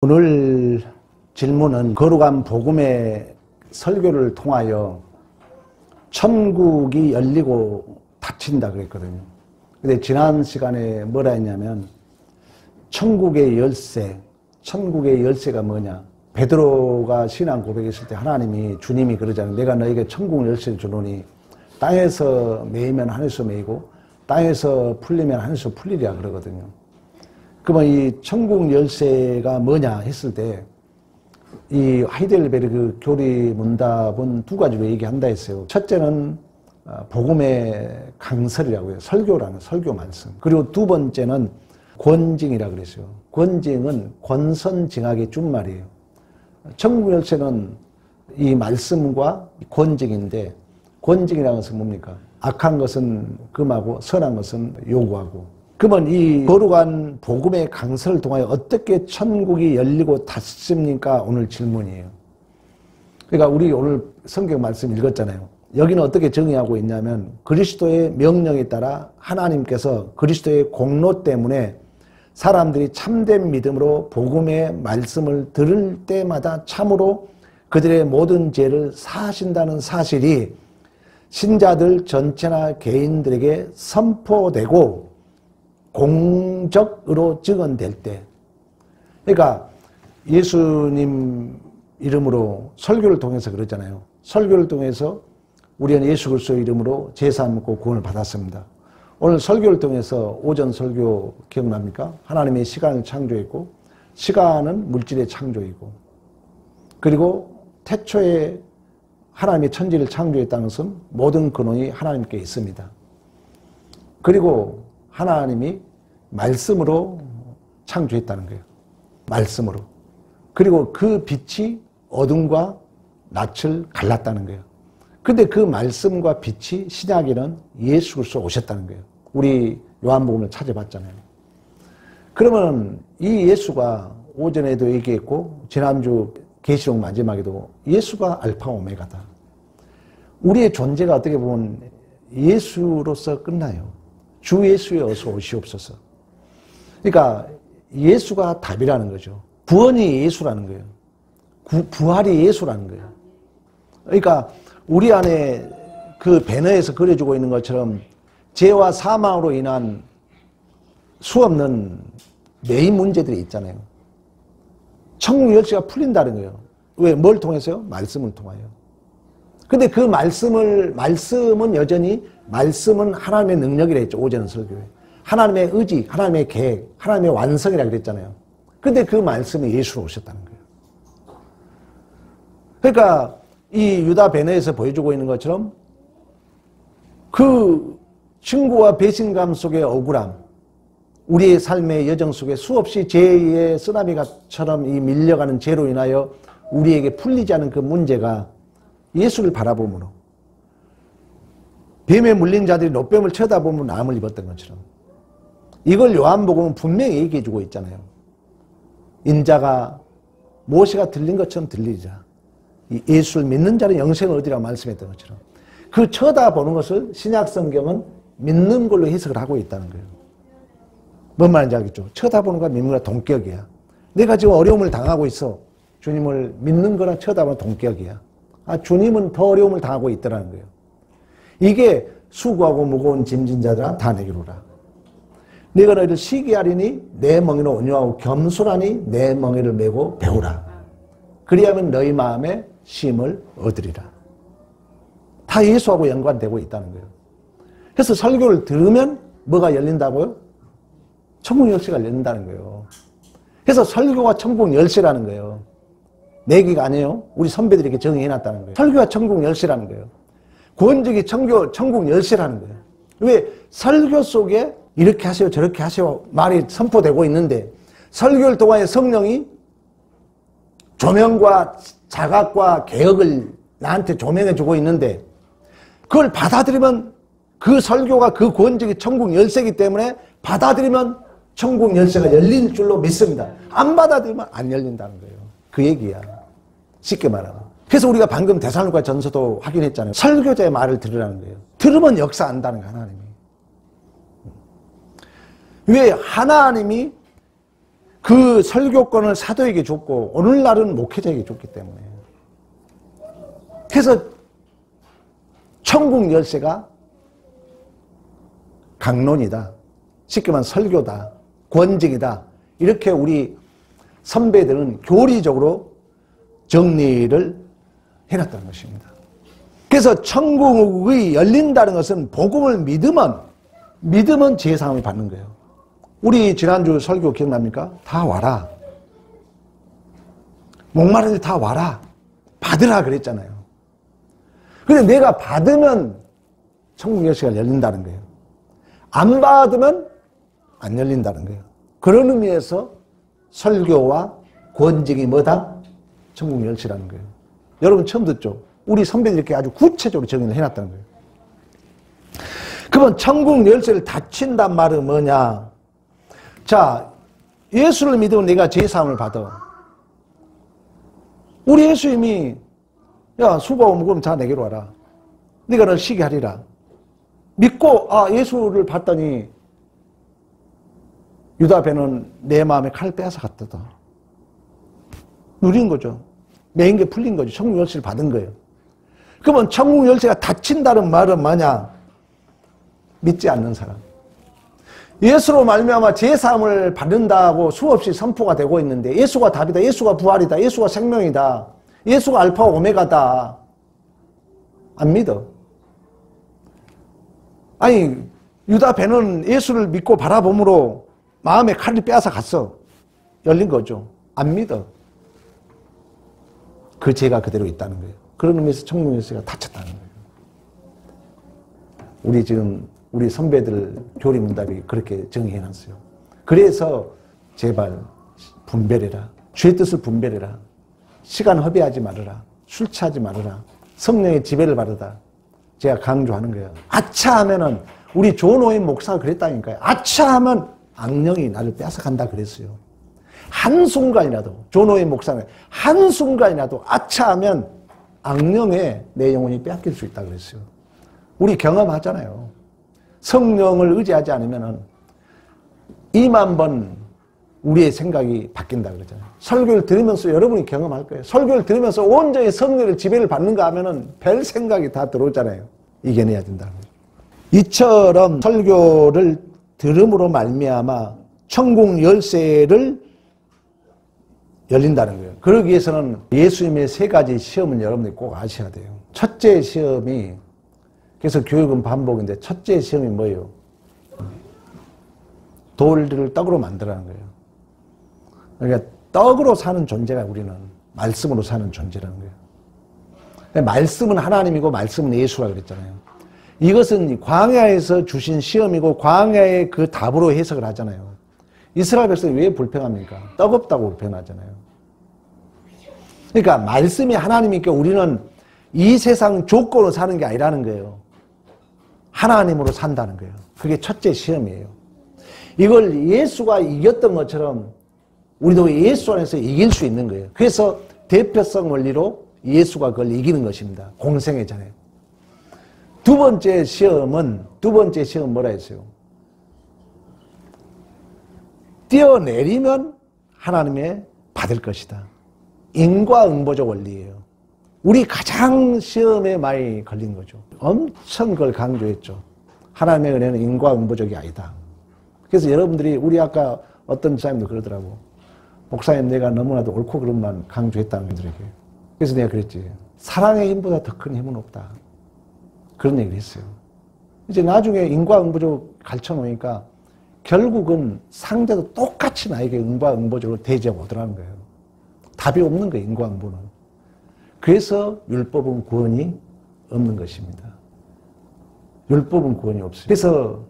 오늘 질문은 거룩한 복음의 설교를 통하여 천국이 열리고 닫힌다 그랬거든요. 근데 지난 시간에 뭐라 했냐면 천국의 열쇠가 뭐냐? 베드로가 신앙 고백했을 때 하나님이 주님이 그러잖아요. 내가 너에게 천국 열쇠를 주노니 땅에서 매이면 하늘에서 매이고 땅에서 풀리면 하늘에서 풀리리라 그러거든요. 그러면 이 천국 열쇠가 뭐냐 했을 때 이 하이델베르그 교리 문답은 두 가지로 얘기한다 했어요. 첫째는 복음의 강설이라고요. 설교라는 설교 말씀. 그리고 두 번째는 권징이라고 그랬어요. 권징은 권선징악의 준말이에요. 천국 열쇠는 이 말씀과 권징인데 권징이라는 것은 뭡니까? 악한 것은 금하고 선한 것은 요구하고. 그러면 이 거룩한 복음의 강설을 통하여 어떻게 천국이 열리고 닫습니까? 오늘 질문이에요. 그러니까 우리 오늘 성경 말씀 읽었잖아요. 여기는 어떻게 정의하고 있냐면 그리스도의 명령에 따라 하나님께서 그리스도의 공로 때문에 사람들이 참된 믿음으로 복음의 말씀을 들을 때마다 참으로 그들의 모든 죄를 사하신다는 사실이 신자들 전체나 개인들에게 선포되고 공적으로 증언될 때, 그러니까 예수님 이름으로 설교를 통해서 그러잖아요. 설교를 통해서 우리는 예수 그리스도의 이름으로 제사 먹고 구원을 받았습니다. 오늘 설교를 통해서 오전 설교 기억납니까? 하나님의 시간을 창조했고 시간은 물질의 창조이고 그리고 태초에 하나님의 천지를 창조했다는 것은 모든 근원이 하나님께 있습니다. 그리고 하나님이 말씀으로 창조했다는 거예요. 말씀으로. 그리고 그 빛이 어둠과 낯을 갈랐다는 거예요. 근데 그 말씀과 빛이 신약에는 예수 그리스도 오셨다는 거예요. 우리 요한복음을 찾아봤잖아요. 그러면 이 예수가 오전에도 얘기했고 지난주 계시록 마지막에도 예수가 알파 오메가다. 우리의 존재가 어떻게 보면 예수로서 끝나요. 주 예수에 어서 오시옵소서. 그러니까 예수가 답이라는 거죠. 구원이 예수라는 거예요. 부활이 예수라는 거예요. 그러니까 우리 안에 그 배너에서 그려주고 있는 것처럼 죄와 사망으로 인한 수없는 매인 문제들이 있잖아요. 천국 열쇠가 풀린다는 거예요. 왜? 뭘 통해서요? 말씀을 통하여. 근데 그 말씀은 여전히 말씀은 하나님의 능력이라 했죠. 오전 설교에. 하나님의 의지, 하나님의 계획, 하나님의 완성이라 그랬잖아요. 근데 그 말씀이 예수로 오셨다는 거예요. 그러니까 이 유다 배너에서 보여주고 있는 것처럼 그 증거와 배신감 속의 억울함, 우리의 삶의 여정 속에 수없이 죄의 쓰나미처럼 이 밀려가는 죄로 인하여 우리에게 풀리지 않은 그 문제가 예수를 바라보므로 뱀에 물린 자들이 노뱀을 쳐다보면 나음을 입었던 것처럼 이걸 요한복음은 분명히 얘기해 주고 있잖아요. 인자가 모세가 들린 것처럼 들리자. 예수를 믿는 자는 영생을 얻으리라고 말씀했던 것처럼 그 쳐다보는 것을 신약성경은 믿는 걸로 해석을 하고 있다는 거예요. 뭔 말인지 알겠죠? 쳐다보는 거와 믿는 거랑 동격이야. 내가 지금 어려움을 당하고 있어. 주님을 믿는 거랑 쳐다보는 동격이야. 주님은 더 어려움을 당하고 있더라는 거예요. 이게 수고하고 무거운 짐진 자들아 다 내게로 오라. 내가 너희를 쉬게 하리니 내 멍에는 온유하고 겸손하니 내 멍에를 메고 배우라. 그리하면 너희 마음에 쉼을 얻으리라. 다 예수하고 연관되고 있다는 거예요. 그래서 설교를 들으면 뭐가 열린다고요? 천국 열쇠가 열린다는 거예요. 그래서 설교가 천국 열쇠라는 거예요. 내 얘기가 아니에요. 우리 선배들에게 정의해놨다는 거예요. 설교가 천국 열쇠라는 거예요. 구원적이 천국 열쇠라는 거예요. 왜? 설교 속에 이렇게 하세요 저렇게 하세요 말이 선포되고 있는데 설교를 통하여 성령이 조명과 자각과 개혁을 나한테 조명해 주고 있는데 그걸 받아들이면 그 설교가 그 구원적인 천국 열쇠이기 때문에 받아들이면 천국 열쇠가 열릴 줄로 믿습니다. 안 받아들이면 안 열린다는 거예요. 그 얘기야. 쉽게 말하면. 그래서 우리가 방금 데살로니가 전서도 확인했잖아요. 설교자의 말을 들으라는 거예요. 들으면 역사한다는 거예요. 하나님이. 왜? 하나님이 그 설교권을 사도에게 줬고 오늘날은 목회자에게 줬기 때문에. 그래서 천국 열쇠가 강론이다. 쉽게 말하면 설교다. 권징이다. 이렇게 우리 선배들은 교리적으로 정리를 해놨다는 것입니다. 그래서 천국이 열린다는 것은 복음을 믿으면 제사함을 받는 거예요. 우리 지난주 설교 기억납니까? 다 와라. 목마른데 다 와라. 받으라 그랬잖아요. 그런데 내가 받으면 천국 열쇠가 열린다는 거예요. 안 받으면 안 열린다는 거예요. 그런 의미에서 설교와 권징이 뭐다? 천국 열쇠라는 거예요. 여러분 처음 듣죠? 우리 선배들이 이렇게 아주 구체적으로 정의를 해놨다는 거예요. 그러면 천국 열쇠를 닫힌단 말은 뭐냐? 자, 예수를 믿으면 내가 제사함을 받아. 우리 예수님이 야, 수고하고 무거우면 자 내게로 와라. 네가 널 쉬게 하리라. 믿고 예수를 봤더니 유다 배는 내 마음에 칼을 빼앗아 갔다. 누린 거죠. 매인 게 풀린 거죠. 천국 열쇠를 받은 거예요. 그러면 천국 열쇠가 닫힌다는 말은 뭐냐? 믿지 않는 사람. 예수로 말미암아 제사함을 받는다고 수없이 선포가 되고 있는데 예수가 답이다. 예수가 부활이다. 예수가 생명이다. 예수가 알파 오메가다. 안 믿어. 아니 유다 배는 예수를 믿고 바라봄으로 마음에 칼을 빼앗아 갔어. 열린 거죠. 안 믿어. 그 죄가 그대로 있다는 거예요. 그런 의미에서 천국 열쇠가 닫혔다는 거예요. 우리 선배들 교리 문답이 그렇게 정의해놨어요. 그래서 제발 분별해라. 죄의 뜻을 분별해라. 시간 허비하지 말아라. 술 취하지 말아라. 성령의 지배를 받으라. 제가 강조하는 거예요. 아차 하면은 우리 조노인 목사가 그랬다니까요. 아차 하면 악령이 나를 빼앗아간다 그랬어요. 한순간이라도 조노인 목사는 한순간이라도 아차 하면 악령에 내 영혼이 빼앗길 수 있다 그랬어요. 우리 경험하잖아요. 성령을 의지하지 않으면 2만 번 우리의 생각이 바뀐다 그러잖아요. 설교를 들으면서 여러분이 경험할 거예요. 설교를 들으면서 온전히 성령의 지배를 받는가 하면은 별 생각이 다 들어오잖아요. 이겨내야 된다는 거예요. 이처럼 설교를 들음으로 말미암아 천국 열쇠를 열린다는 거예요. 그러기 위해서는 예수님의 3가지 시험을 여러분들이 꼭 아셔야 돼요. 첫째 시험이, 그래서 교육은 반복인데 첫째 시험이 뭐예요? 돌들을 떡으로 만들라는 거예요. 그러니까 떡으로 사는 존재가 우리는 말씀으로 사는 존재라는 거예요. 말씀은 하나님이고 말씀은 예수라 그랬잖아요. 이것은 광야에서 주신 시험이고 광야의 그 답으로 해석을 하잖아요. 이스라엘 백성이 왜 불평합니까? 떡 없다고 불평하잖아요. 그러니까 말씀이 하나님이니까 우리는 이 세상 조건으로 사는 게 아니라는 거예요. 하나님으로 산다는 거예요. 그게 첫째 시험이에요. 이걸 예수가 이겼던 것처럼 우리도 예수 안에서 이길 수 있는 거예요. 그래서 대표성 원리로 예수가 그걸 이기는 것입니다. 공생애잖아요. 두 번째 시험은 뭐라 했어요? 뛰어내리면 하나님의 받을 것이다. 인과응보적 원리예요. 우리 가장 시험에 많이 걸린 거죠. 엄청 그걸 강조했죠. 하나님의 은혜는 인과응보적이 아니다. 그래서 여러분들이 우리 아까 어떤 사람도 그러더라고. 목사님 내가 너무나도 옳고 그름만 강조했다는 분들에게. 그래서 내가 그랬지. 사랑의 힘보다 더 큰 힘은 없다. 그런 얘기를 했어요. 이제 나중에 인과응보적 가르쳐 놓으니까 결국은 상대도 똑같이 나에게 인과응보적으로 대지하고 오더라는 거예요. 답이 없는 거예요, 인과응보는. 그래서 율법은 구원이 없는 것입니다. 율법은 구원이 없어요. 그래서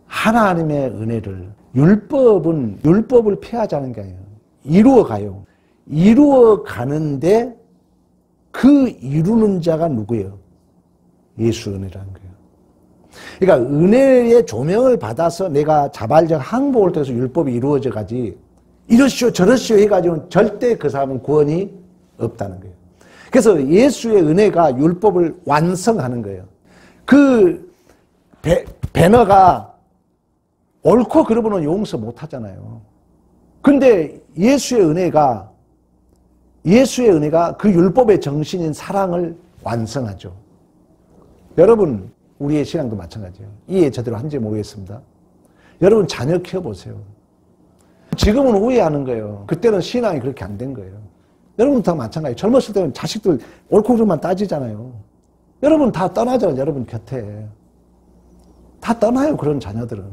하나님의 은혜를 율법을 폐하자는 게 아니에요. 이루어가요. 이루어가는데 그 이루는 자가 누구예요? 예수 은혜라는 거예요. 그러니까 은혜의 조명을 받아서 내가 자발적 항복을 통해서 율법이 이루어져 가지 이러시오 저러시오 해가지고는 절대 그 사람은 구원이 없다는 거예요. 그래서 예수의 은혜가 율법을 완성하는 거예요. 그 배너가 옳고 그르면 용서 못 하잖아요. 근데 예수의 은혜가 그 율법의 정신인 사랑을 완성하죠. 여러분, 우리의 신앙도 마찬가지예요. 이해 제대로 한지 모르겠습니다. 여러분 자녀 키워보세요. 지금은 후회하는 거예요. 그때는 신앙이 그렇게 안 된 거예요. 여러분 다 마찬가지예요. 젊었을 때는 자식들 옳고 그름만 따지잖아요. 여러분 다 떠나잖아요. 여러분 곁에. 다 떠나요. 그런 자녀들은.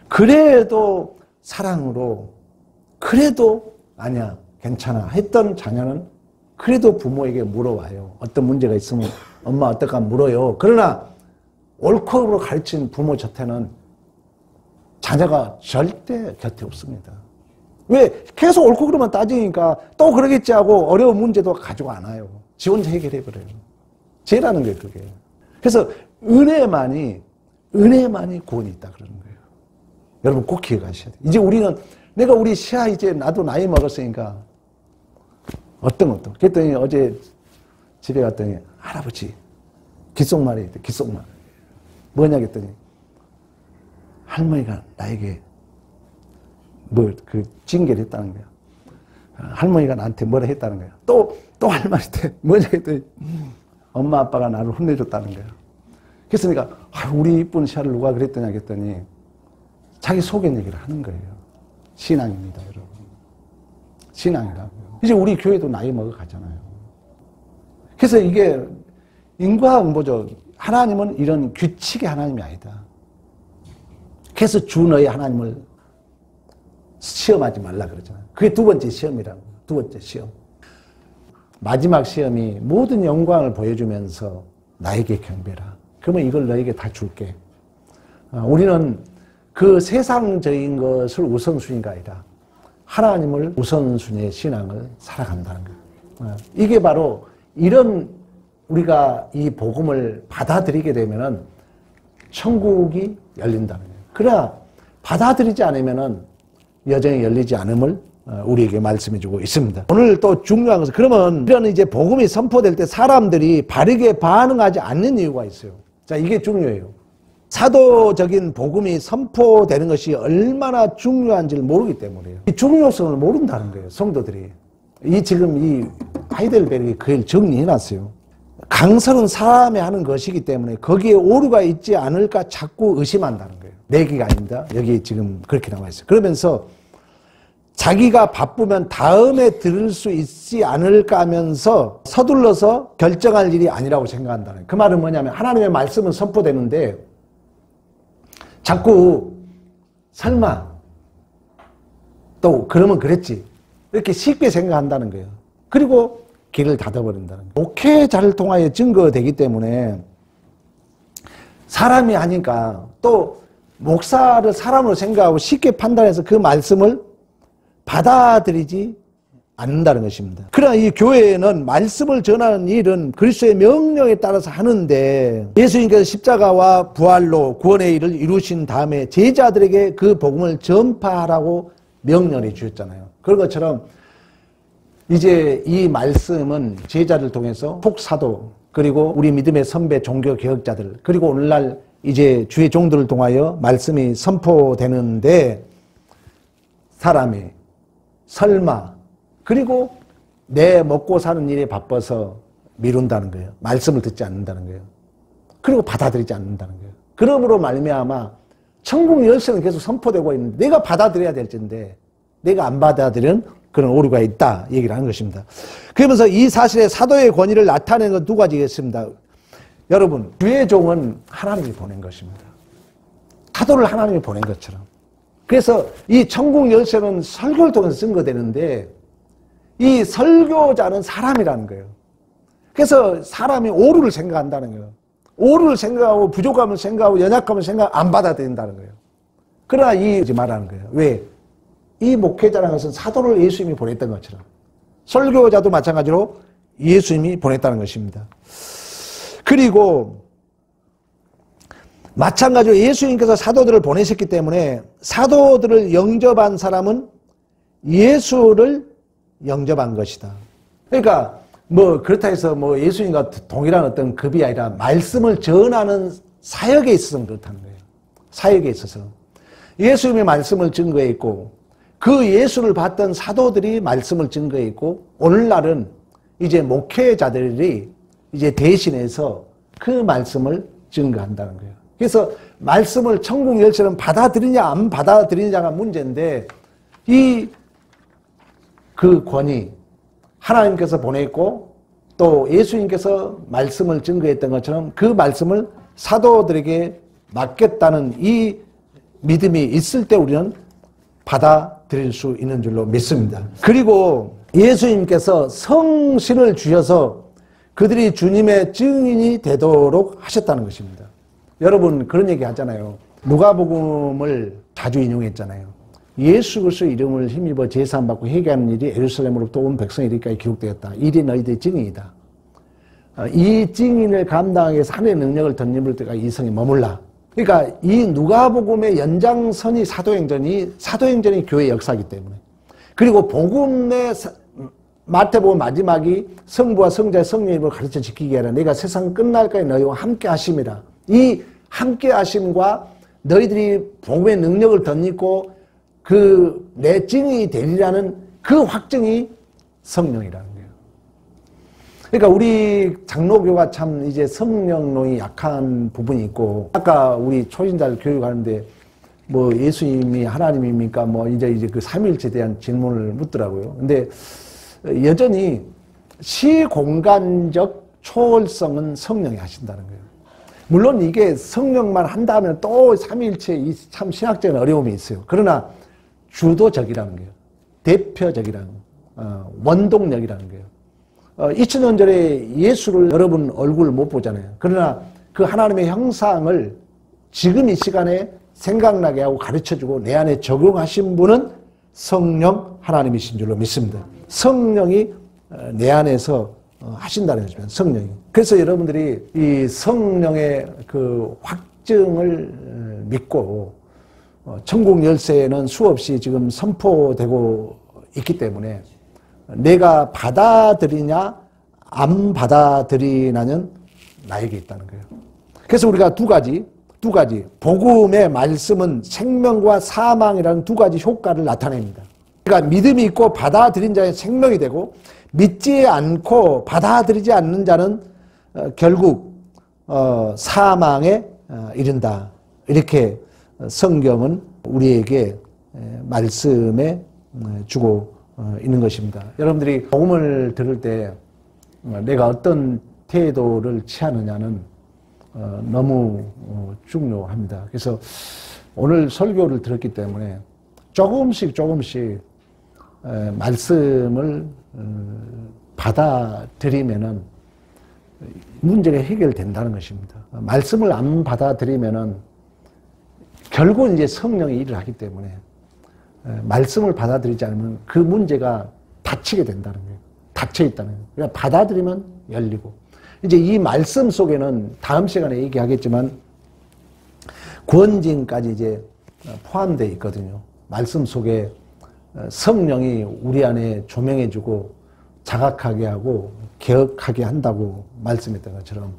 그래도 사랑으로 그래도 아니야 괜찮아 했던 자녀는 그래도 부모에게 물어와요. 어떤 문제가 있으면 엄마 어떨까 물어요. 그러나 옳고 그름으로 가르친 부모 곁에는 자녀가 절대 곁에 없습니다. 왜? 계속 옳고 그름만 따지니까 또 그러겠지 하고 어려운 문제도 가지고 안 와요. 지 혼자 해결해버려요. 죄라는 게 그게. 그래서 은혜만이 구원이 있다 그러는 거예요. 여러분 꼭 기억하셔야 돼요. 이제 우리는 내가 우리 시아 이제 나도 나이 먹었으니까 어떤 것도. 그랬더니 어제 집에 갔더니 할아버지 귓속말이 있대. 귓속말. 뭐냐 했더니 할머니가 나에게 그 징계를 했다는 거야. 할머니가 나한테 뭐라 했다는 거야. 또 할머니한테 뭐냐 했더니 엄마 아빠가 나를 혼내줬다는 거야. 그래서 내가 우리 이쁜 시아를 누가 그랬더냐 했더니 자기 속의 얘기를 하는 거예요. 신앙입니다, 여러분. 신앙이라고요. 이제 우리 교회도 나이 먹어가잖아요. 그래서 이게 인과응보죠. 하나님은 이런 규칙의 하나님이 아니다. 그래서 주 너의 하나님을 시험하지 말라 그러잖아요. 그게 두 번째 시험이라고. 두 번째 시험. 마지막 시험이 모든 영광을 보여주면서 나에게 경배라. 그러면 이걸 너에게 다 줄게. 우리는 그 세상적인 것을 우선순위가 아니라 하나님을 우선순위의 신앙을 살아간다는 거예요. 이게 바로 이런 우리가 이 복음을 받아들이게 되면은 천국이 열린다는 거예요. 그러나 받아들이지 않으면은 여정이 열리지 않음을 우리에게 말씀해주고 있습니다. 오늘 또 중요한 것은 그러면 이런 이제 복음이 선포될 때 사람들이 바르게 반응하지 않는 이유가 있어요. 자, 이게 중요해요. 사도적인 복음이 선포되는 것이 얼마나 중요한지를 모르기 때문이에요. 이 중요성을 모른다는 거예요, 성도들이. 지금 이 하이델베르크가 그걸 정리해놨어요. 강설은 사람이 하는 것이기 때문에 거기에 오류가 있지 않을까 자꾸 의심한다는 거예요. 내 얘기가 아닙니다. 여기 지금 그렇게 나와 있어요. 그러면서 자기가 바쁘면 다음에 들을 수 있지 않을까 하면서 서둘러서 결정할 일이 아니라고 생각한다는 거예요. 그 말은 뭐냐면 하나님의 말씀은 선포되는데 자꾸 설마 또 그러면 그랬지 이렇게 쉽게 생각한다는 거예요. 그리고 길을 닫아버린다는 거예요. 목회자를 통하여 증거되기 때문에 사람이 하니까 또 목사를 사람으로 생각하고 쉽게 판단해서 그 말씀을 받아들이지 않는다는 것입니다. 그러나 이 교회에는 말씀을 전하는 일은 그리스도의 명령에 따라서 하는데 예수님께서 십자가와 부활로 구원의 일을 이루신 다음에 제자들에게 그 복음을 전파하라고 명령해 주셨잖아요. 그런 것처럼 이제 이 말씀은 제자를 통해서 폭사도 그리고 우리 믿음의 선배 종교 개혁자들 그리고 오늘날 이제 주의 종들을 통하여 말씀이 선포되는데 사람이 설마 그리고 내 먹고 사는 일에 바빠서 미룬다는 거예요. 말씀을 듣지 않는다는 거예요. 그리고 받아들이지 않는다는 거예요. 그러므로 말미암아 천국 열쇠는 계속 선포되고 있는데 내가 받아들여야 될 텐데 내가 안 받아들이는 그런 오류가 있다 얘기를 하는 것입니다. 그러면서 이 사실에 사도의 권위를 나타내는 건 두 가지겠습니다. 여러분 주의 종은 하나님이 보낸 것입니다. 사도를 하나님이 보낸 것처럼. 그래서 이 천국 열쇠는 설교를 통해서 증거되는데 이 설교자는 사람이라는 거예요. 그래서 사람이 오류를 생각한다는 거예요. 오류를 생각하고 부족함을 생각하고 연약함을 생각하고 안 받아들인다는 거예요. 그러나 말하는 거예요. 왜? 이 목회자라는 것은 사도를 예수님이 보냈던 것처럼 설교자도 마찬가지로 예수님이 보냈다는 것입니다. 그리고 마찬가지로 예수님께서 사도들을 보내셨기 때문에 사도들을 영접한 사람은 예수를 영접한 것이다. 그러니까 그렇다 해서 예수님과 동일한 어떤 급이 아니라 말씀을 전하는 사역에 있어서 그렇다는 거예요. 사역에 있어서 예수님의 말씀을 증거했고 그 예수를 봤던 사도들이 말씀을 증거했고 오늘날은 이제 목회자들이 이제 대신해서 그 말씀을 증거한다는 거예요. 그래서 말씀을 천국 열쇠는 받아들이냐 안 받아들이냐가 문제인데 그 권위 하나님께서 보냈고 또 예수님께서 말씀을 증거했던 것처럼 그 말씀을 사도들에게 맡겼다는 이 믿음이 있을 때 우리는 받아들일 수 있는 줄로 믿습니다. 그리고 예수님께서 성신을 주셔서 그들이 주님의 증인이 되도록 하셨다는 것입니다. 여러분 그런 얘기 하잖아요. 누가복음을 자주 인용했잖아요. 예수 그리스도의 이름을 힘입어 제사함받고 회개하는 일이 예루살렘으로부터 온 백성에 이르기까지 기록되었다. 이리 너희들의 증인이다. 이 증인을 감당하기 위해서 하나님의 능력을 덧입을 때가 이 성에 머물라. 그러니까 이 누가복음의 연장선이 사도행전이 교회의 역사이기 때문에, 그리고 복음의 마태복음 마지막이 성부와 성자의 성령의 이름을 가르쳐 지키게 하라. 내가 세상 끝날까지 너희와 함께 하심이라. 이 함께 하심과 너희들이 복음의 능력을 덧입고 그 내 증인이 되리라는 그 확증이 성령이라는 거예요. 그러니까 우리 장로교가 참 이제 성령론이 약한 부분이 있고, 아까 우리 초신자들 교육하는데 뭐 예수님이 하나님입니까? 뭐 이제 그 삼위일체에 대한 질문을 묻더라고요. 근데 여전히 시공간적 초월성은 성령이 하신다는 거예요. 물론 이게 성령만 한다면 또 삼위일체 참 신학적인 어려움이 있어요. 그러나 주도적이라는 거예요. 대표적이라는 원동력이라는 거예요. 2000년 전에 예수를 여러분 얼굴을 못 보잖아요. 그러나 그 하나님의 형상을 지금 이 시간에 생각나게 하고 가르쳐주고 내 안에 적용하신 분은 성령 하나님이신 줄로 믿습니다. 성령이 내 안에서 하신다는 거죠. 성령이. 그래서 여러분들이 이 성령의 그 확증을 믿고 천국 열쇠는 수없이 지금 선포되고 있기 때문에 내가 받아들이냐 안 받아들이냐는 나에게 있다는 거예요. 그래서 우리가 두 가지 복음의 말씀은 생명과 사망이라는 두 가지 효과를 나타냅니다. 그러니까 믿음이 있고 받아들인 자의 생명이 되고, 믿지 않고 받아들이지 않는 자는 결국 사망에 이른다. 이렇게 성경은 우리에게 말씀해 주고 있는 것입니다. 여러분들이 복음을 들을 때 내가 어떤 태도를 취하느냐는 너무 중요합니다. 그래서 오늘 설교를 들었기 때문에 조금씩 말씀을 받아들이면은 문제가 해결된다는 것입니다. 말씀을 안 받아들이면은 결국 이제 성령이 일을 하기 때문에 말씀을 받아들이지 않으면 그 문제가 닫히게 된다는 거예요. 닫혀 있다는 거예요. 그러니까 받아들이면 열리고, 이제 이 말씀 속에는 다음 시간에 얘기하겠지만 구원진까지 이제 포함되어 있거든요. 말씀 속에 성령이 우리 안에 조명해주고 자각하게 하고 개혁하게 한다고 말씀했던 것처럼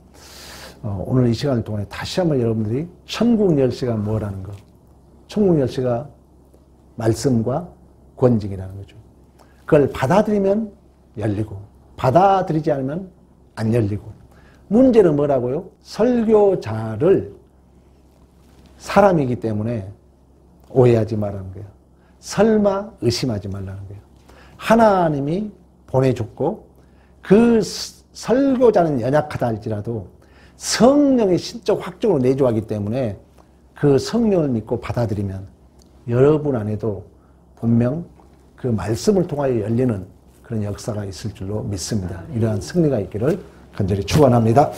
오늘 이 시간을 통해 다시 한번 여러분들이 천국 열쇠가 뭐라는 것, 천국 열쇠가 말씀과 권징이라는 거죠. 그걸 받아들이면 열리고 받아들이지 않으면 안 열리고, 문제는 뭐라고요? 설교자를 사람이기 때문에 오해하지 말라는 거예요. 설마 의심하지 말라는 거예요. 하나님이 보내줬고 그 설교자는 연약하다 할지라도 성령의 신적 확증으로 내주하기 때문에 그 성령을 믿고 받아들이면 여러분 안에도 분명 그 말씀을 통하여 열리는 그런 역사가 있을 줄로 믿습니다. 이러한 승리가 있기를 간절히 축원합니다.